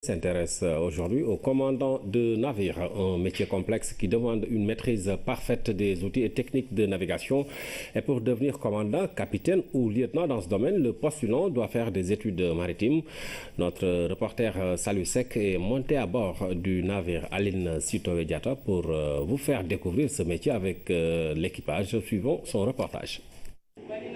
S'intéresse aujourd'hui au commandant de navire, un métier complexe qui demande une maîtrise parfaite des outils et techniques de navigation. Et pour devenir commandant, capitaine ou lieutenant dans ce domaine, le postulant doit faire des études maritimes. Notre reporter Salou Seck est monté à bord du navire Aline Sitoé Diatta pour vous faire découvrir ce métier avec l'équipage. Suivons son reportage.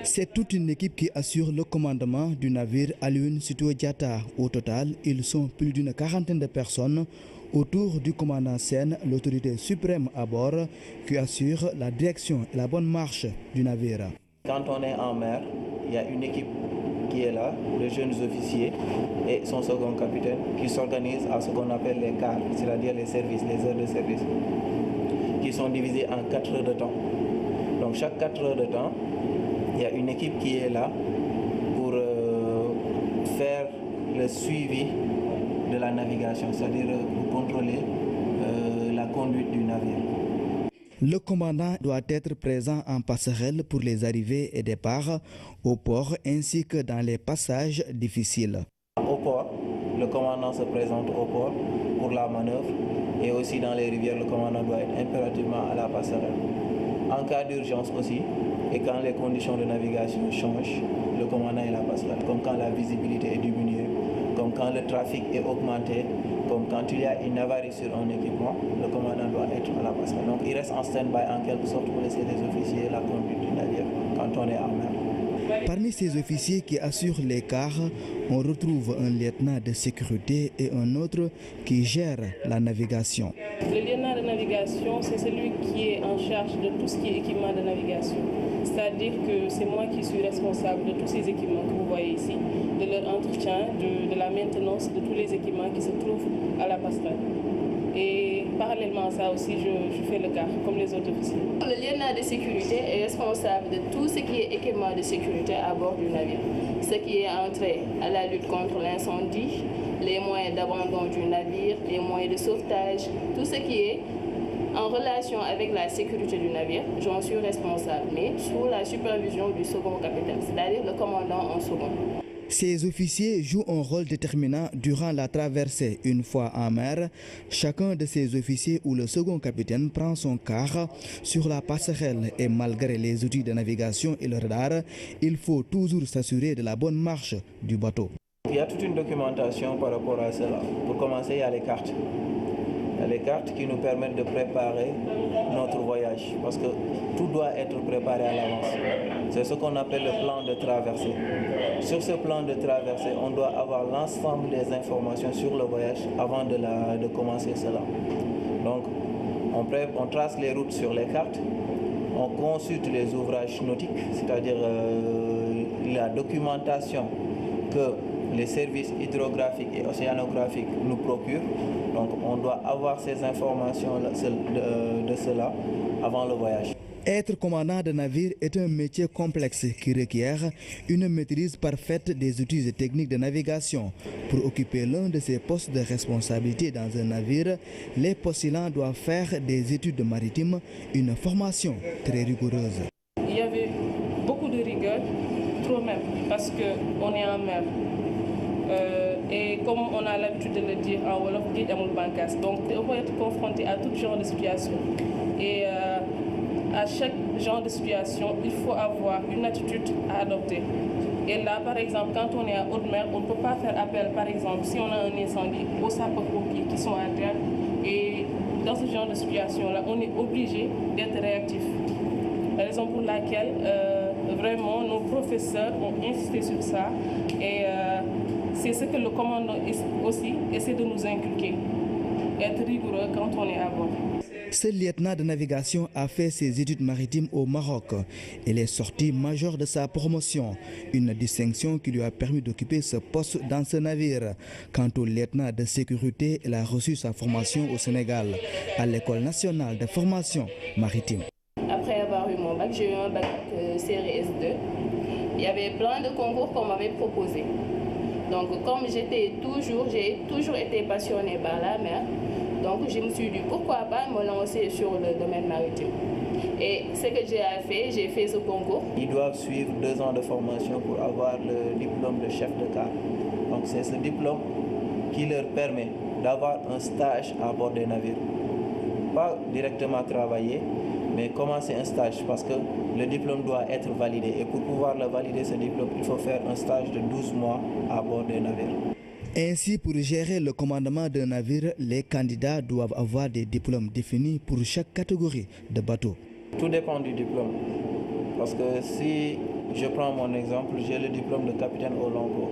C'est toute une équipe qui assure le commandement du navire Aline Sitoé Diatta. Au total, ils sont plus d'une quarantaine de personnes autour du commandant Sen, l'autorité suprême à bord, qui assure la direction et la bonne marche du navire. Quand on est en mer, il y a une équipe qui est là, de jeunes officiers et son second capitaine, qui s'organisent à ce qu'on appelle les quarts, c'est-à-dire les services, les heures de service, qui sont divisées en 4 heures de temps. Donc chaque 4 heures de temps, il y a une équipe qui est là pour faire le suivi de la navigation, c'est-à-dire pour contrôler la conduite du navire. Le commandant doit être présent en passerelle pour les arrivées et départs au port ainsi que dans les passages difficiles. Au port, le commandant se présente au port pour la manœuvre et aussi dans les rivières, le commandant doit être impérativement à la passerelle. En cas d'urgence aussi, et quand les conditions de navigation changent, le commandant est à la passerelle, comme quand la visibilité est diminuée, comme quand le trafic est augmenté, comme quand il y a une avarie sur un équipement, le commandant doit être à la passerelle. Donc il reste en stand-by en quelque sorte pour laisser les officiers la conduite du navire quand on est en mer. Parmi ces officiers qui assurent les quarts, on retrouve un lieutenant de sécurité et un autre qui gère la navigation. Le lieutenant de navigation, c'est celui qui est en charge de tout ce qui est équipement de navigation. C'est-à-dire que c'est moi qui suis responsable de tous ces équipements que vous voyez ici, de leur entretien, de la maintenance de tous les équipements qui se trouvent à la passerelle. Et parallèlement à ça aussi, je fais le quart, comme les autres officiers. Le lieutenant de sécurité est responsable de tout ce qui est équipement de sécurité à bord du navire. Ce qui est entré à la lutte contre l'incendie, les moyens d'abandon du navire, les moyens de sauvetage, tout ce qui est en relation avec la sécurité du navire, j'en suis responsable, mais sous la supervision du second capitaine, c'est-à-dire le commandant en second. Ces officiers jouent un rôle déterminant durant la traversée. Une fois en mer, chacun de ces officiers ou le second capitaine prend son quart sur la passerelle et malgré les outils de navigation et le radar, il faut toujours s'assurer de la bonne marche du bateau. Il y a toute une documentation par rapport à cela. Pour commencer, il y a les cartes. Il y a les cartes qui nous permettent de préparer notre voyage parce que tout doit être préparé à l'avance. C'est ce qu'on appelle le plan de traversée. Sur ce plan de traversée, on doit avoir l'ensemble des informations sur le voyage avant de commencer cela. Donc, on trace les routes sur les cartes, on consulte les ouvrages nautiques, c'est-à-dire la documentation que les services hydrographiques et océanographiques nous procurent. Donc on doit avoir ces informations de cela avant le voyage. Être commandant de navire est un métier complexe qui requiert une maîtrise parfaite des outils et techniques de navigation. Pour occuper l'un de ces postes de responsabilité dans un navire, les postulants doivent faire des études maritimes, une formation très rigoureuse. Il y avait beaucoup de rigueur, trop même, parce qu'on est en mer. Et comme on a l'habitude de le dire en Wolof, donc on va être confronté à tout genre de situation. Et à chaque genre de situation, il faut avoir une attitude à adopter. Et là, par exemple, quand on est à haute mer, on ne peut pas faire appel, par exemple, si on a un incendie, aux sapeurs-pompiers qui sont à terre. Et dans ce genre de situation-là, on est obligé d'être réactif. La raison pour laquelle, vraiment, nos professeurs ont insisté sur ça. Et c'est ce que le commandant aussi essaie de nous inculquer, être rigoureux quand on est à bord. Ce lieutenant de navigation a fait ses études maritimes au Maroc. Il est sorti major de sa promotion, une distinction qui lui a permis d'occuper ce poste dans ce navire. Quant au lieutenant de sécurité, il a reçu sa formation au Sénégal, à l'École nationale de formation maritime. Après avoir eu mon bac, j'ai eu un bac série S2. Il y avait plein de concours qu'on m'avait proposés. Donc comme j'ai toujours été passionnée par la mer, donc je me suis dit pourquoi pas me lancer sur le domaine maritime. Et ce que j'ai fait ce concours. Ils doivent suivre 2 ans de formation pour avoir le diplôme de chef de quart. Donc c'est ce diplôme qui leur permet d'avoir un stage à bord des navires. Pas directement travailler, mais commencer un stage parce que le diplôme doit être validé. Et pour pouvoir le valider, ce diplôme, il faut faire un stage de 12 mois à bord des navires. Ainsi, pour gérer le commandement d'un navire, les candidats doivent avoir des diplômes définis pour chaque catégorie de bateau. Tout dépend du diplôme. Parce que si je prends mon exemple, j'ai le diplôme de capitaine au long cours.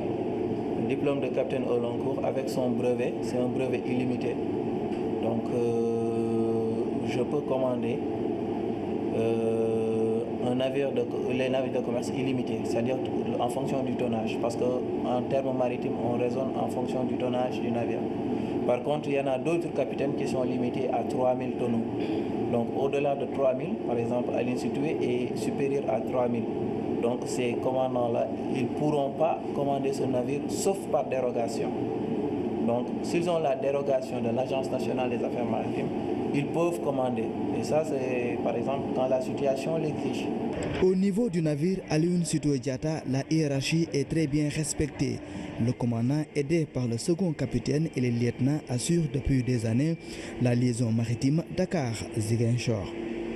Le diplôme de capitaine au long cours avec son brevet, c'est un brevet illimité. Donc je peux commander les navires de commerce illimités, c'est-à-dire en fonction du tonnage, parce qu'en termes maritimes, on raisonne en fonction du tonnage du navire. Par contre, il y en a d'autres capitaines qui sont limités à 3000 tonneaux. Donc au-delà de 3000, par exemple, à l'institué est supérieur à 3000. Donc ces commandants-là, ils ne pourront pas commander ce navire sauf par dérogation. Donc s'ils ont la dérogation de l'Agence nationale des affaires maritimes, ils peuvent commander. Et ça, c'est par exemple quand la situation l'exige. Au niveau du navire Alioune Sitoé Diatta, la hiérarchie est très bien respectée. Le commandant, aidé par le second capitaine et les lieutenants, assure depuis des années la liaison maritime Dakar-Ziguinchor.